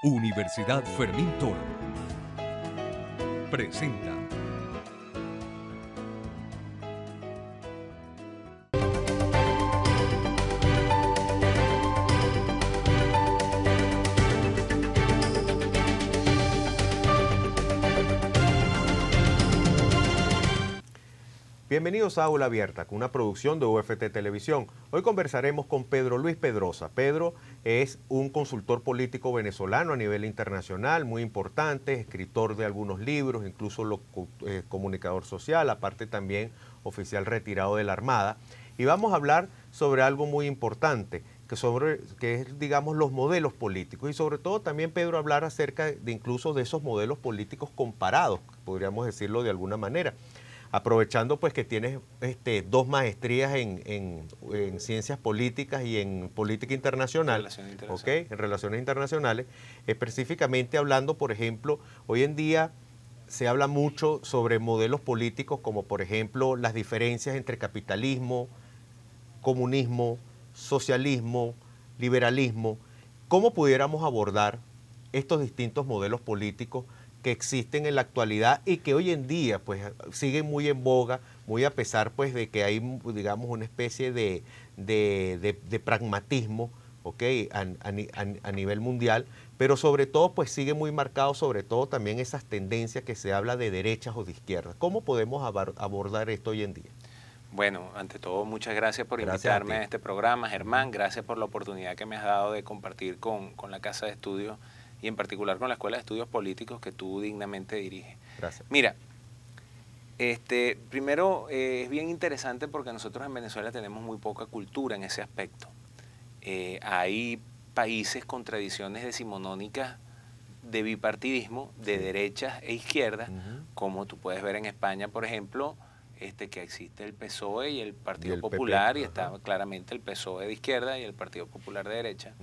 Universidad Fermín Toro presenta Bienvenidos a Aula Abierta, con una producción de UFT Televisión. Hoy conversaremos con Pedro Luis Pedrosa. Pedro es un consultor político venezolano a nivel internacional, muy importante, escritor de algunos libros, incluso comunicador social, aparte también oficial retirado de la Armada. Y vamos a hablar sobre algo muy importante, que es, digamos, los modelos políticos. Y sobre todo también, Pedro, hablar acerca de incluso de esos modelos políticos comparados, podríamos decirlo de alguna manera. Aprovechando pues que tienes dos maestrías en ciencias políticas y en política internacional, en relaciones internacionales, específicamente hablando, por ejemplo, hoy en día se habla mucho sobre modelos políticos como por ejemplo las diferencias entre capitalismo, comunismo, socialismo, liberalismo. ¿Cómo pudiéramos abordar estos distintos modelos políticos que existen en la actualidad y que hoy en día pues siguen muy en boga, muy a pesar pues de que hay, digamos, una especie de pragmatismo, ¿okay? a nivel mundial, pero sobre todo pues sigue muy marcado sobre todo también esas tendencias que se habla de derechas o de izquierdas? ¿Cómo podemos abordar esto hoy en día? Bueno, ante todo, muchas gracias por invitarme a este programa, Germán. Gracias por la oportunidad que me has dado de compartir con la Casa de Estudios y en particular con la Escuela de Estudios Políticos que tú dignamente diriges. Gracias. Mira, primero es bien interesante porque nosotros en Venezuela tenemos muy poca cultura en ese aspecto. Hay países con tradiciones decimonónicas de bipartidismo, de derechas e izquierdas, como tú puedes ver en España, por ejemplo, que existe el PSOE y el Partido Popular, y está claramente el PSOE de izquierda y el Partido Popular de derecha.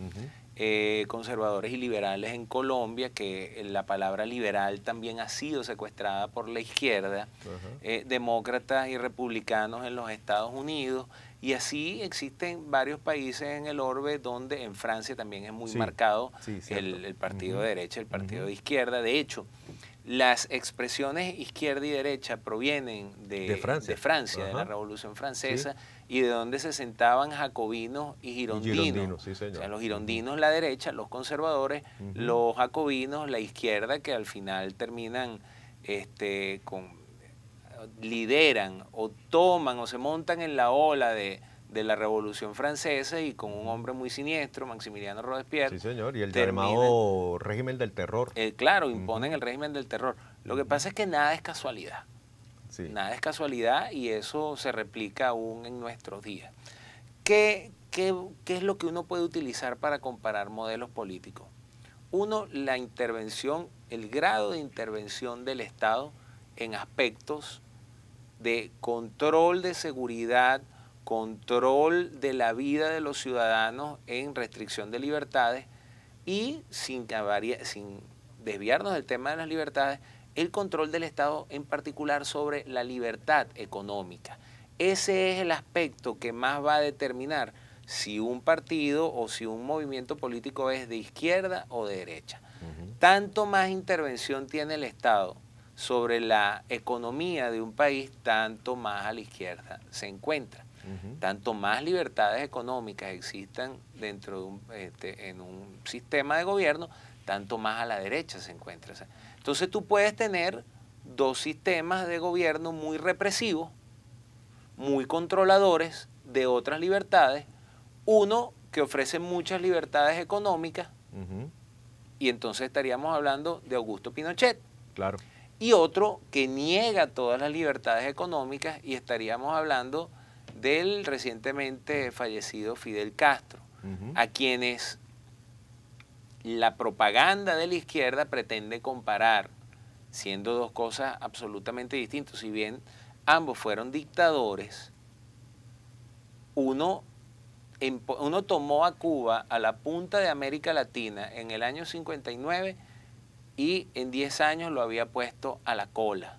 Conservadores y liberales en Colombia, que la palabra liberal también ha sido secuestrada por la izquierda, demócratas y republicanos en los Estados Unidos, y así existen varios países en el orbe donde en Francia también es muy marcado el partido de derecha, el partido de izquierda. De hecho, las expresiones izquierda y derecha provienen de Francia, de la Revolución Francesa, y de donde se sentaban jacobinos y girondinos. Sí, señor. O sea, los girondinos la derecha, los conservadores, los jacobinos la izquierda, que al final terminan lideran o toman o se montan en la ola de la Revolución Francesa, y con un hombre muy siniestro, Maximiliano Robespierre. Sí, señor, y el llamado régimen del terror. Claro, imponen el régimen del terror. Lo que pasa es que nada es casualidad. Sí. Nada es casualidad, y eso se replica aún en nuestros días. ¿Qué es lo que uno puede utilizar para comparar modelos políticos? Uno, la intervención, el grado de intervención del Estado en aspectos de control de seguridad, control de la vida de los ciudadanos en restricción de libertades, y sin desviarnos del tema de las libertades, el control del Estado en particular sobre la libertad económica. Ese es el aspecto que más va a determinar si un partido o si un movimiento político es de izquierda o de derecha. Tanto más intervención tiene el Estado sobre la economía de un país, tanto más a la izquierda se encuentra. Tanto más libertades económicas existan dentro de en un sistema de gobierno, tanto más a la derecha se encuentra. Entonces tú puedes tener dos sistemas de gobierno muy represivos, muy controladores de otras libertades, uno que ofrece muchas libertades económicas, y entonces estaríamos hablando de Augusto Pinochet. Claro. Y otro que niega todas las libertades económicas, y estaríamos hablando del recientemente fallecido Fidel Castro, a quienes la propaganda de la izquierda pretende comparar, siendo dos cosas absolutamente distintas. Si bien ambos fueron dictadores, uno tomó a Cuba a la punta de América Latina en el año 59 y en 10 años lo había puesto a la cola.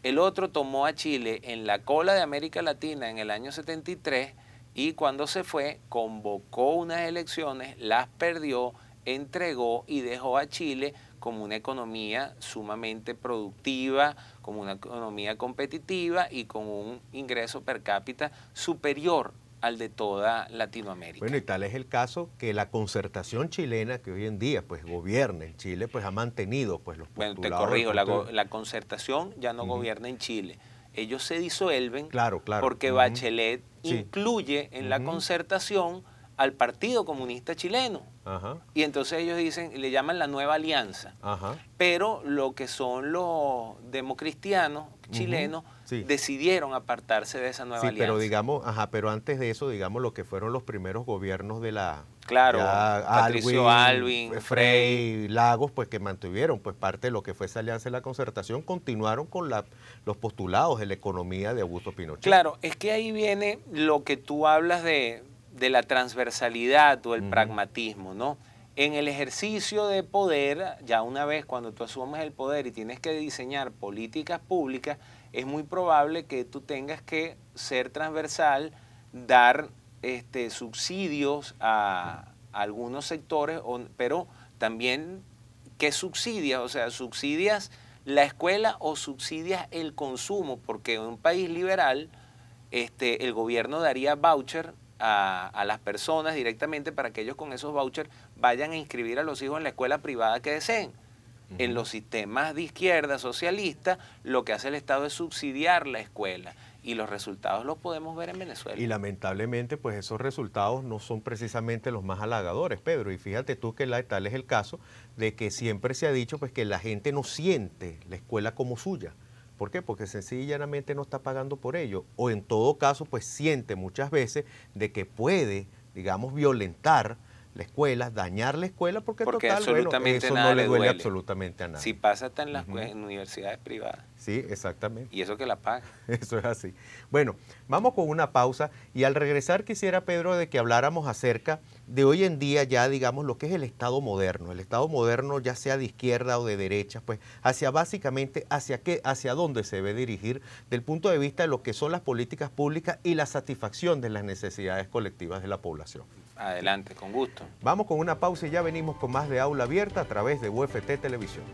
El otro tomó a Chile en la cola de América Latina en el año 73, y cuando se fue convocó unas elecciones, las perdió, entregó y dejó a Chile como una economía sumamente productiva, como una economía competitiva y con un ingreso per cápita superior al de toda Latinoamérica. Bueno, y tal es el caso que la concertación chilena que hoy en día pues gobierna en Chile, pues ha mantenido pues los postulados. Bueno, te corrijo, la concertación ya no gobierna en Chile. Ellos se disuelven porque Bachelet incluye en la concertación al Partido Comunista Chileno. Y entonces ellos dicen, le llaman la Nueva Alianza. Pero lo que son los democristianos chilenos decidieron apartarse de esa Nueva Alianza. Pero digamos, pero antes de eso, digamos, lo que fueron los primeros gobiernos de la... Claro, Patricio Aylwin, Frei, Lagos, pues que mantuvieron pues parte de lo que fue esa alianza de la concertación, continuaron con los postulados de la economía de Augusto Pinochet. Claro, es que ahí viene lo que tú hablas de la transversalidad o el pragmatismo, ¿no? En el ejercicio de poder, ya una vez cuando tú asumes el poder y tienes que diseñar políticas públicas, es muy probable que tú tengas que ser transversal, dar subsidios a algunos sectores, pero también, ¿qué subsidias? O sea, ¿subsidias la escuela o subsidias el consumo? Porque en un país liberal, el gobierno daría voucher a las personas directamente para que ellos con esos vouchers vayan a inscribir a los hijos en la escuela privada que deseen. En los sistemas de izquierda socialista, lo que hace el Estado es subsidiar la escuela. Y los resultados los podemos ver en Venezuela. Y lamentablemente, pues esos resultados no son precisamente los más halagadores, Pedro. Y fíjate tú que tal es el caso de que siempre se ha dicho pues que la gente no siente la escuela como suya. ¿Por qué? Porque sencillamente no está pagando por ello. O en todo caso, pues siente muchas veces de que puede, digamos, violentar la escuela, dañar la escuela, porque total, bueno, eso no le duele absolutamente a nadie. Si pasa hasta en las en universidades privadas. Sí, exactamente. Y eso que la paga. Eso es así. Bueno, vamos con una pausa y al regresar quisiera, Pedro, de que habláramos acerca de hoy en día ya, digamos, lo que es el Estado moderno. El Estado moderno, ya sea de izquierda o de derecha, pues básicamente hacia dónde se debe dirigir del punto de vista de lo que son las políticas públicas y la satisfacción de las necesidades colectivas de la población. Adelante, con gusto. Vamos con una pausa y ya venimos con más de Aula Abierta a través de UFT Televisión.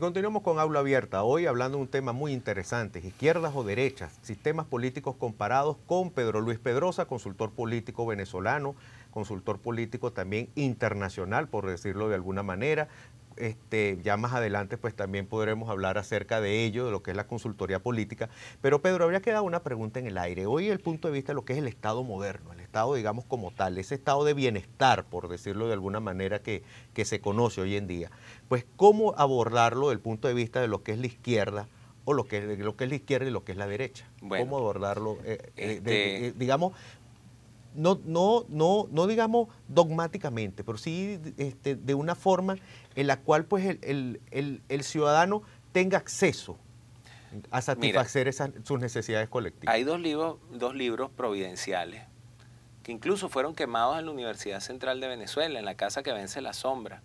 Continuamos con Aula Abierta, hoy hablando de un tema muy interesante, izquierdas o derechas, sistemas políticos comparados, con Pedro Luis Pedrosa, consultor político venezolano, consultor político también internacional, por decirlo de alguna manera. Ya más adelante pues también podremos hablar acerca de ello, de lo que es la consultoría política. Pero Pedro, habría quedado una pregunta en el aire. Hoy el punto de vista de lo que es el Estado moderno, el Estado digamos como tal, ese estado de bienestar, por decirlo de alguna manera que se conoce hoy en día, pues cómo abordarlo desde el punto de vista de lo que es la izquierda o lo que es la izquierda y lo que es la derecha. Bueno, cómo abordarlo, digamos, no digamos dogmáticamente, pero sí de una forma en la cual pues el ciudadano tenga acceso a satisfacer sus necesidades colectivas. Hay dos libros providenciales que incluso fueron quemados en la Universidad Central de Venezuela, en la casa que vence la sombra.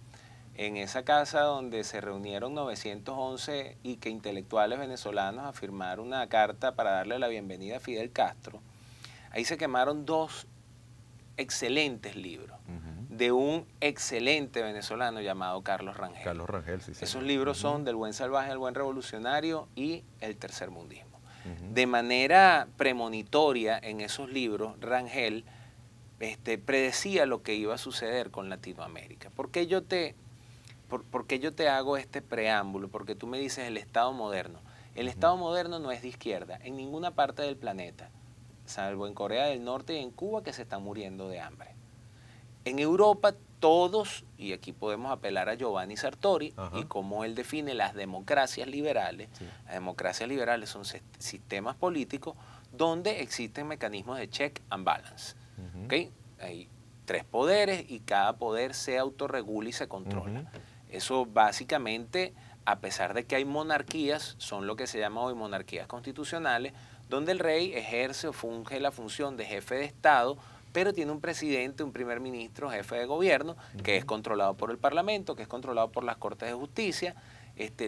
En esa casa donde se reunieron 911 y que intelectuales venezolanos a firmar una carta para darle la bienvenida a Fidel Castro, ahí se quemaron dos excelentes libros de un excelente venezolano llamado Carlos Rangel. Carlos Rangel, sí. Esos libros son Del buen salvaje al buen revolucionario y El tercermundismo. De manera premonitoria en esos libros, Rangel predecía lo que iba a suceder con Latinoamérica. ¿Por qué yo te hago este preámbulo? Porque tú me dices el Estado moderno. El Estado moderno no es de izquierda en ninguna parte del planeta, salvo en Corea del Norte y en Cuba, que se están muriendo de hambre. En Europa todos, y aquí podemos apelar a Giovanni Sartori, y cómo él define las democracias liberales. Las democracias liberales son sistemas políticos donde existen mecanismos de check and balance. ¿Okay? Hay tres poderes y cada poder se autorregula y se controla. Eso básicamente, a pesar de que hay monarquías, son lo que se llama hoy monarquías constitucionales, donde el rey ejerce o funge la función de jefe de Estado pero tiene un presidente, un primer ministro, jefe de gobierno, que es controlado por el Parlamento, que es controlado por las Cortes de Justicia.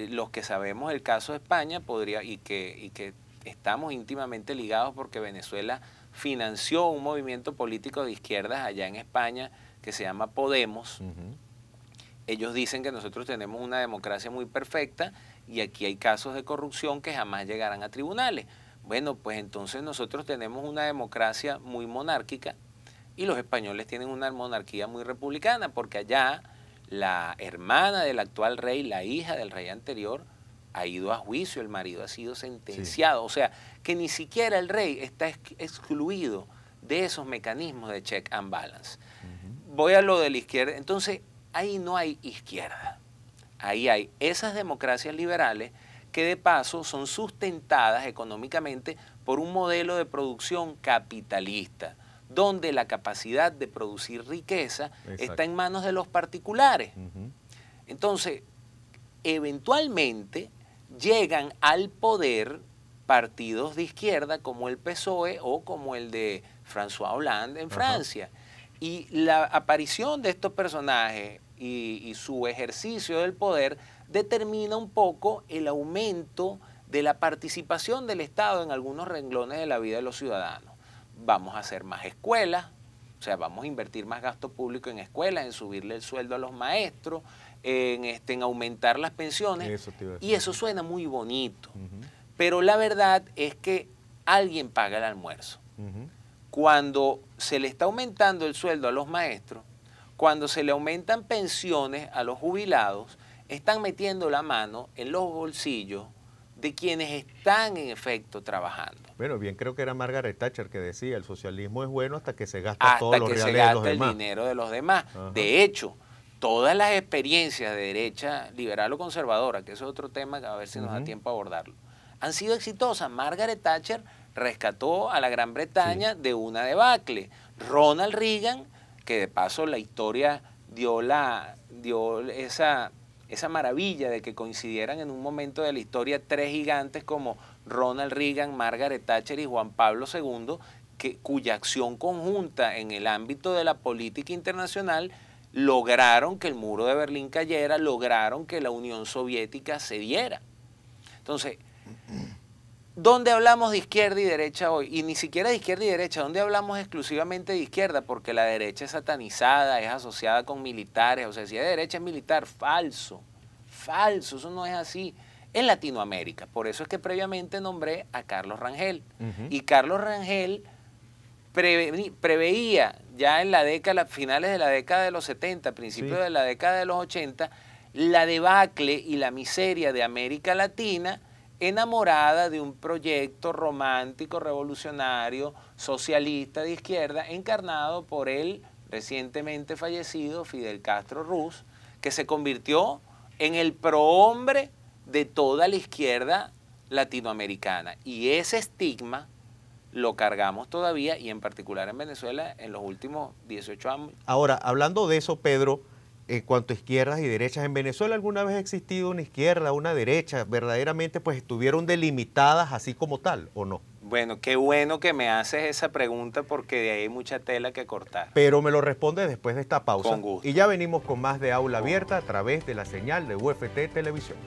Los que sabemos el caso de España y que estamos íntimamente ligados porque Venezuela financió un movimiento político de izquierdas allá en España que se llama Podemos. Ellos dicen que nosotros tenemos una democracia muy perfecta y aquí hay casos de corrupción que jamás llegarán a tribunales. Bueno, pues entonces nosotros tenemos una democracia muy monárquica y los españoles tienen una monarquía muy republicana, porque allá la hermana del actual rey, la hija del rey anterior, ha ido a juicio, el marido ha sido sentenciado. Sí. O sea, que ni siquiera el rey está excluido de esos mecanismos de check and balance. Voy a lo de la izquierda. Entonces, ahí no hay izquierda. Ahí hay esas democracias liberales que de paso son sustentadas económicamente por un modelo de producción capitalista, donde la capacidad de producir riqueza está en manos de los particulares. Entonces, eventualmente llegan al poder partidos de izquierda como el PSOE o como el de François Hollande en Francia. Y la aparición de estos personajes y su ejercicio del poder determina un poco el aumento de la participación del Estado en algunos renglones de la vida de los ciudadanos. Vamos a hacer más escuelas, o sea, vamos a invertir más gasto público en escuelas, en subirle el sueldo a los maestros, en aumentar las pensiones, y eso suena muy bonito. Pero la verdad es que alguien paga el almuerzo. Cuando se le está aumentando el sueldo a los maestros, cuando se le aumentan pensiones a los jubilados, están metiendo la mano en los bolsillos de quienes están en efecto trabajando. Bueno, bien creo que era Margaret Thatcher que decía, el socialismo es bueno hasta que se gasta todos los reales de los demás. Hasta que se gasta el dinero de los demás. De hecho, todas las experiencias de derecha liberal o conservadora, que eso es otro tema que a ver si nos da tiempo a abordarlo, han sido exitosas. Margaret Thatcher rescató a la Gran Bretaña de una debacle. Ronald Reagan, que de paso la historia dio esa maravilla de que coincidieran en un momento de la historia tres gigantes como Ronald Reagan, Margaret Thatcher y Juan Pablo II, cuya acción conjunta en el ámbito de la política internacional lograron que el muro de Berlín cayera, lograron que la Unión Soviética cediera. Entonces, ¿dónde hablamos de izquierda y derecha hoy? Y ni siquiera de izquierda y derecha, ¿dónde hablamos exclusivamente de izquierda? Porque la derecha es satanizada, es asociada con militares, o sea, si es de derecha es militar, falso, falso, eso no es así. En Latinoamérica, por eso es que previamente nombré a Carlos Rangel. Y Carlos Rangel preveía ya en la década, finales de la década de los 70, principios de la década de los 80, la debacle y la miseria de América Latina, enamorada de un proyecto romántico, revolucionario, socialista de izquierda, encarnado por el recientemente fallecido Fidel Castro Ruz, que se convirtió en el prohombre de toda la izquierda latinoamericana. Y ese estigma lo cargamos todavía, y en particular en Venezuela, en los últimos 18 años. Ahora, hablando de eso, Pedro, en cuanto a izquierdas y derechas, ¿en Venezuela alguna vez ha existido una izquierda, una derecha, verdaderamente pues estuvieron delimitadas así como tal, o no? Bueno, qué bueno que me haces esa pregunta porque de ahí hay mucha tela que cortar. Pero me lo responde después de esta pausa. Con gusto. Y ya venimos con más de Aula Abierta a través de la señal de UFT Televisión.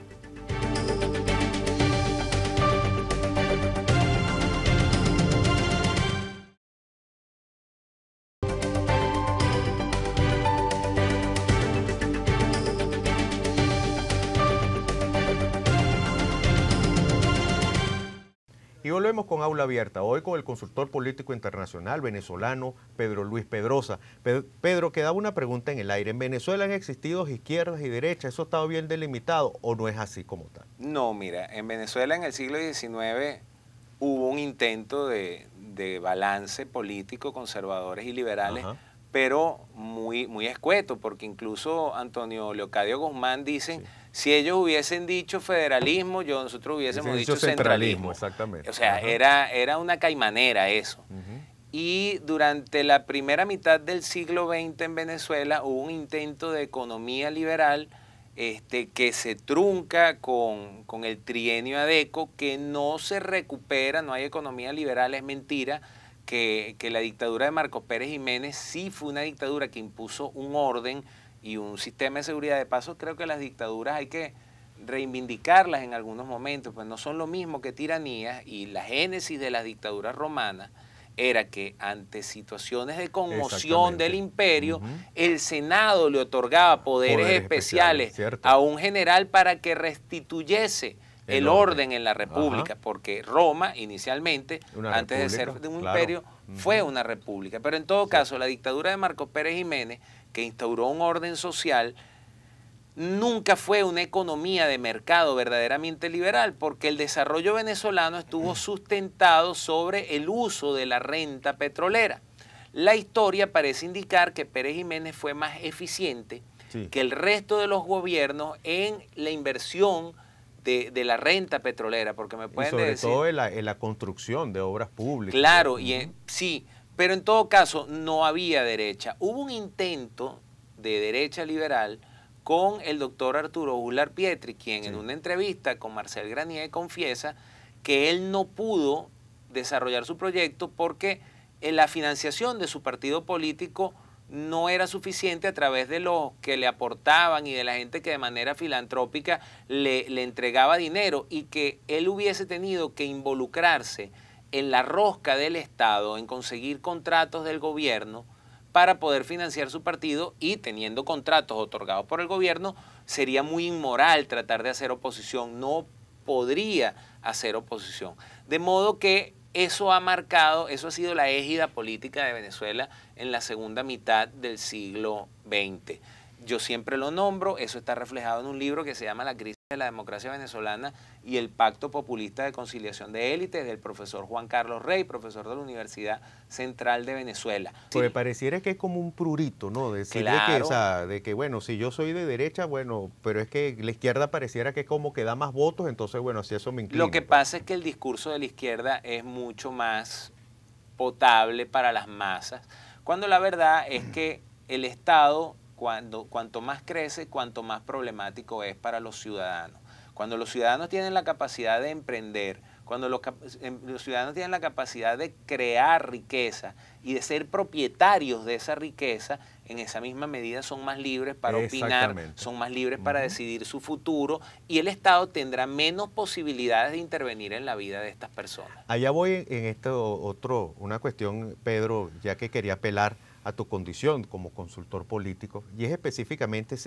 Y volvemos con Aula Abierta, hoy con el consultor político internacional venezolano Pedro Luis Pedrosa. Pedro, quedaba una pregunta en el aire. ¿En Venezuela han existido izquierdas y derechas? ¿Eso ha estado bien delimitado o no es así como tal? No, mira, en Venezuela en el siglo XIX hubo un intento de balance político, conservadores y liberales, pero muy escueto, porque incluso Antonio Leocadio Guzmán dice... Sí. Si ellos hubiesen dicho federalismo, nosotros hubiésemos dicho centralismo. Exactamente. O sea, era una caimanera eso. Y durante la primera mitad del siglo XX en Venezuela hubo un intento de economía liberal que se trunca con el trienio Adeco, que no se recupera, no hay economía liberal, es mentira, que la dictadura de Marcos Pérez Jiménez sí fue una dictadura que impuso un orden y un sistema de seguridad. De paso, creo que las dictaduras hay que reivindicarlas en algunos momentos, pues no son lo mismo que tiranías, y la génesis de las dictaduras romanas era que ante situaciones de conmoción del imperio, el Senado le otorgaba poderes especiales a un general para que restituyese el orden en la república, porque Roma inicialmente, antes de ser de un imperio, fue una república. Pero en todo caso, la dictadura de Marcos Pérez Jiménez, que instauró un orden social, nunca fue una economía de mercado verdaderamente liberal, porque el desarrollo venezolano estuvo sustentado sobre el uso de la renta petrolera. La historia parece indicar que Pérez Jiménez fue más eficiente que el resto de los gobiernos en la inversión de la renta petrolera, porque me pueden decir... sobre todo en la construcción de obras públicas. Claro, sí, pero en todo caso no había derecha. Hubo un intento de derecha liberal con el doctor Arturo Uslar Pietri, quien en una entrevista con Marcel Granier confiesa que él no pudo desarrollar su proyecto porque la financiación de su partido político no era suficiente a través de los que le aportaban y de la gente que de manera filantrópica le entregaba dinero, y que él hubiese tenido que involucrarse en la rosca del Estado, en conseguir contratos del gobierno para poder financiar su partido, y teniendo contratos otorgados por el gobierno, sería muy inmoral tratar de hacer oposición, no podría hacer oposición. De modo que eso ha sido la égida política de Venezuela en la segunda mitad del siglo XX. Yo siempre lo nombro, eso está reflejado en un libro que se llama La crisis de la democracia venezolana y el pacto populista de conciliación de élites, del profesor Juan Carlos Rey, profesor de la Universidad Central de Venezuela. Pues pareciera que es como un prurito, ¿no? Decir de que, bueno, si yo soy de derecha, bueno, pero es que la izquierda pareciera que es como que da más votos, entonces, bueno, si eso me inclina. Lo que pasa es que el discurso de la izquierda es mucho más potable para las masas, cuando la verdad es que el Estado, cuanto más crece, cuanto más problemático es para los ciudadanos. Cuando los ciudadanos tienen la capacidad de emprender, cuando los ciudadanos tienen la capacidad de crear riqueza y de ser propietarios de esa riqueza, en esa misma medida son más libres para opinar, son más libres para decidir su futuro, y el Estado tendrá menos posibilidades de intervenir en la vida de estas personas. Allá voy en una cuestión, Pedro, ya que quería apelar a tu condición como consultor político, y es específicamente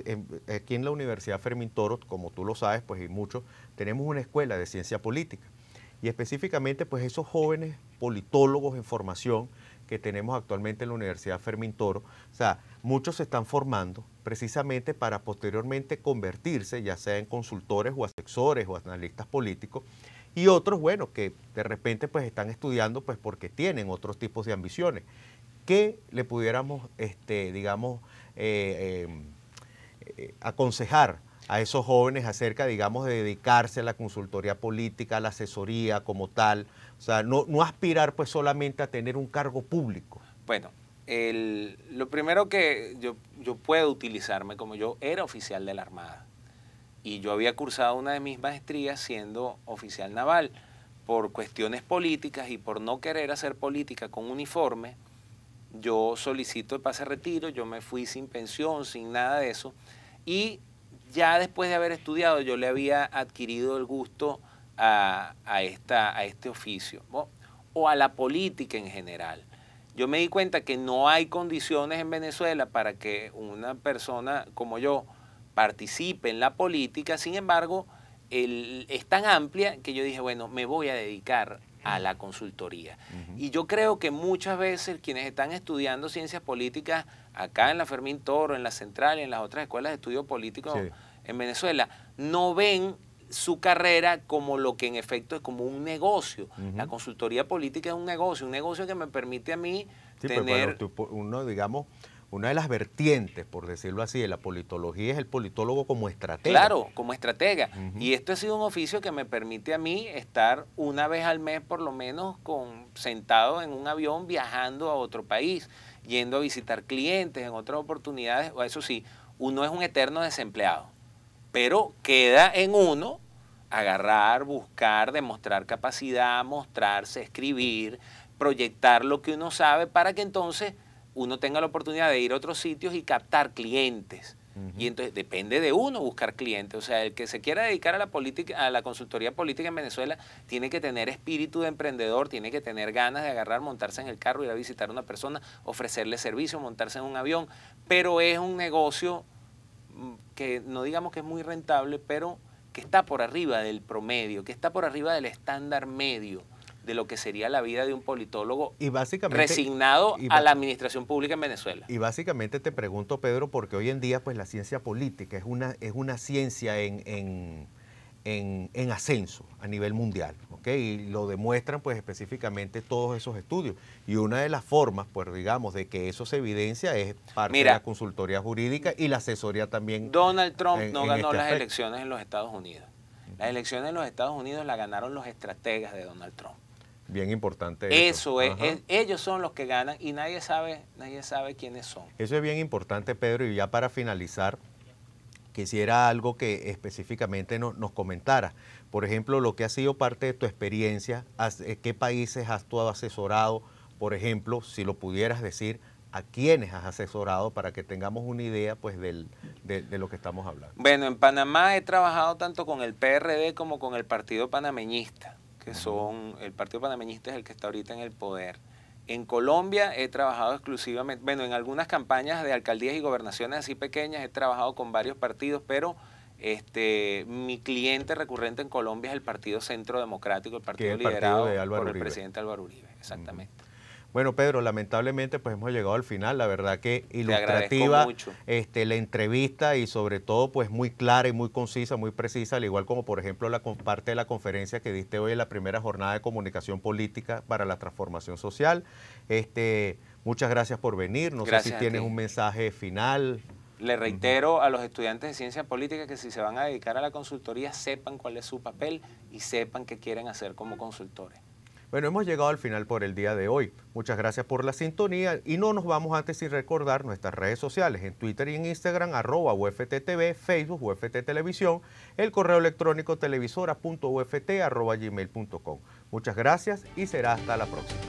aquí en la Universidad Fermín Toro, como tú lo sabes, pues y muchos, tenemos una escuela de ciencia política, y específicamente pues esos jóvenes politólogos en formación que tenemos actualmente en la Universidad Fermín Toro, o sea, muchos se están formando precisamente para posteriormente convertirse, ya sea en consultores o asesores o analistas políticos, y otros, bueno, que de repente pues están estudiando pues porque tienen otros tipos de ambiciones. ¿Qué le pudiéramos, digamos, aconsejar a esos jóvenes acerca, digamos, de dedicarse a la consultoría política, a la asesoría como tal? O sea, no aspirar pues solamente a tener un cargo público. Bueno, lo primero que yo puedo utilizarme, como yo era oficial de la Armada y yo había cursado una de mis maestrías siendo oficial naval, por cuestiones políticas y por no querer hacer política con uniforme, yo solicito el pase de retiro, yo me fui sin pensión, sin nada de eso, y ya después de haber estudiado yo le había adquirido el gusto a este oficio, ¿no? O a la política en general. Yo me di cuenta que no hay condiciones en Venezuela para que una persona como yo participe en la política, sin embargo, es tan amplia que yo dije, bueno, me voy a dedicar a la consultoría. Y yo creo que muchas veces quienes están estudiando ciencias políticas acá en la Fermín Toro, en la Central y en las otras escuelas de estudio político en Venezuela, no ven su carrera como lo que en efecto es como un negocio. La consultoría política es un negocio que me permite a mí tener... digamos, una de las vertientes, por decirlo así, de la politología es el politólogo como estratega. Claro, como estratega. Y esto ha sido un oficio que me permite a mí estar una vez al mes, por lo menos, sentado en un avión viajando a otro país, yendo a visitar clientes en otras oportunidades. Eso sí, uno es un eterno desempleado, pero queda en uno agarrar, buscar, demostrar capacidad, mostrarse, escribir, proyectar lo que uno sabe para que entonces uno tenga la oportunidad de ir a otros sitios y captar clientes. Y entonces depende de uno buscar clientes. O sea, el que se quiera dedicar a la política, a la consultoría política en Venezuela, tiene que tener espíritu de emprendedor, tiene que tener ganas de agarrar, montarse en el carro, ir a visitar a una persona, ofrecerle servicio, montarse en un avión. Pero es un negocio que no digamos que es muy rentable, pero que está por arriba del promedio, que está por arriba del estándar medio de lo que sería la vida de un politólogo y básicamente, resignado a la administración pública en Venezuela. Y básicamente te pregunto, Pedro, porque hoy en día pues la ciencia política es una ciencia en ascenso a nivel mundial, ¿ok? Y lo demuestran pues específicamente todos esos estudios. Y una de las formas, pues digamos, de que eso se evidencia es parte de la consultoría jurídica y la asesoría también. Donald Trump no ganó las elecciones en los Estados Unidos. Las elecciones en los Estados Unidos las ganaron los estrategas de Donald Trump. Bien importante eso. Ellos son los que ganan y nadie sabe quiénes son. Eso es bien importante, Pedro, y ya para finalizar, quisiera algo que específicamente nos comentara. Por ejemplo, lo que ha sido parte de tu experiencia, ¿qué países has tú asesorado? Por ejemplo, si lo pudieras decir, ¿a quiénes has asesorado para que tengamos una idea pues de lo que estamos hablando? Bueno, en Panamá he trabajado tanto con el PRD como con el Partido Panameñista, que son, el Partido Panameñista es el que está ahorita en el poder. En Colombia he trabajado exclusivamente, bueno, en algunas campañas de alcaldías y gobernaciones así pequeñas he trabajado con varios partidos, pero mi cliente recurrente en Colombia es el Partido Centro Democrático, el partido liderado por el presidente Álvaro Uribe, exactamente. Bueno, Pedro, lamentablemente pues hemos llegado al final, la verdad que ilustrativa la entrevista y sobre todo pues muy clara y muy concisa, muy precisa, al igual como por ejemplo la parte de la conferencia que diste hoy en la primera jornada de comunicación política para la transformación social. Muchas gracias por venir, no sé si tienes un mensaje final. Le reitero a los estudiantes de ciencia política que si se van a dedicar a la consultoría sepan cuál es su papel y sepan qué quieren hacer como consultores. Bueno, hemos llegado al final por el día de hoy. Muchas gracias por la sintonía y no nos vamos antes sin recordar nuestras redes sociales en Twitter y en Instagram, @UFTTV, Facebook, UFT Televisión, el correo electrónico televisora.uft@gmail.com. Muchas gracias y será hasta la próxima.